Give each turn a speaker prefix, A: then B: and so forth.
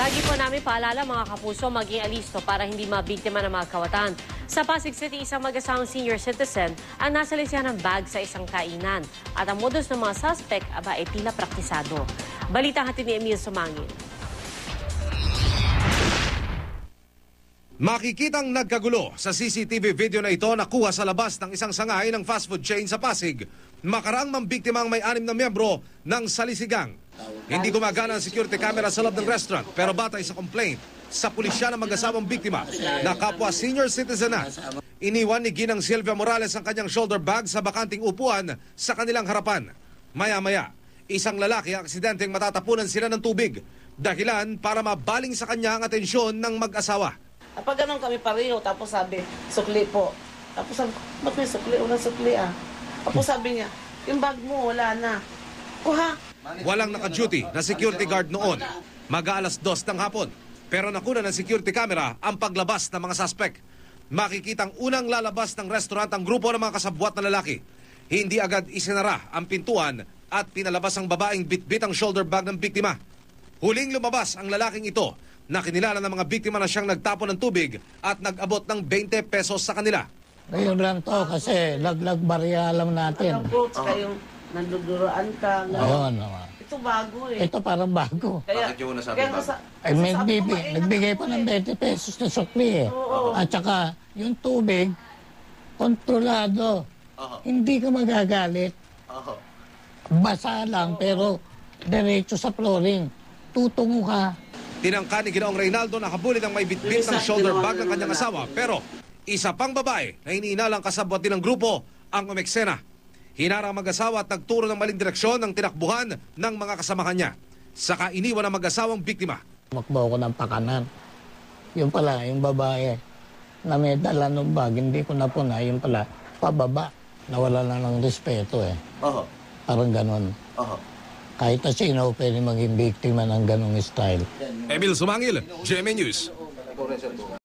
A: Lagi po namin paalala mga kapuso maging alisto para hindi mabiktima ng mga kawatan. Sa Pasig City, isang mag-asawang senior citizen ang nasa lisihan ng bag sa isang kainan. At ang modus ng mga suspect ay tila praktisado. Balita hatid ni Emil Sumangil.
B: Makikitang nagkagulo sa CCTV video na ito na kuha sa labas ng isang sangay ng fast food chain sa Pasig. Makaraang mambiktima ang may 6 na miyembro ng salisigang. Hindi gumagana ang security camera sa loob ng restaurant pero batay sa complaint sa pulisya ng mag-asawang biktima na kapwa senior citizen na. Iniwan ni Ginang Silvia Morales ang kanyang shoulder bag sa bakanting upuan sa kanilang harapan. Maya-maya, isang lalaki ang aksidenteng matatapunan sila ng tubig. Dahilan para mabaling sa kanya ang atensyon ng mag-asawa.
C: Pag ganun kami pareho, tapos sabi, sukli po. Tapos sabi, ba't may sukli? Walang sukli ah. Tapos sabi niya, yung bag mo, wala na. Kuha.
B: Walang naka-duty na security guard noon. Mag-aalas 2 ng hapon. Pero nakuna ng security camera ang paglabas ng mga suspect. Makikitang unang lalabas ng restaurant ang grupo ng mga kasabwat na lalaki. Hindi agad isinara ang pintuan at pinalabas ang babaeng bitbit ang shoulder bag ng biktima. Huling lumabas ang lalaking ito na kinilala ng mga biktima na siyang nagtapon ng tubig at nag-abot ng 20 pesos sa kanila.
D: Ngayon lang to kasi laglag barya alam natin.
C: Alam po, tsaka yung nanduduroan ka.
D: Ayun.
C: Ito bago eh.
D: Ito parang bago.
C: Kaya,
E: Bakit yung nasabi
C: kaya
E: bago?
D: Ay, nagbigay pa ng 20 pesos na sukli eh. At saka yung tubig, kontrolado. Hindi ka magagalit. Basa lang pero diretso sa flooring. Tutungo ka.
B: Tinangka ni Ginoong Reynaldo na habulin ang may bitbit ng shoulder bag ng kanyang asawa. Pero isa pang babae na iniinalang kasabwat din ng grupo ang umeksena. Hinarang mag-asawa at nagturo ng maling direksyon ng tinakbuhan ng mga kasamahan niya. Saka iniwan ang mag-asawang biktima.
D: Makbaw ko ng pakanan. Yung pala, yung babae na may dala ng bag, hindi ko na puna. Yung pala, pababa. Nawala na ng respeto eh. Parang ganon. Kahit na sino pwede maging biktima ng ganong style.
B: Emil Sumangil, GMA News.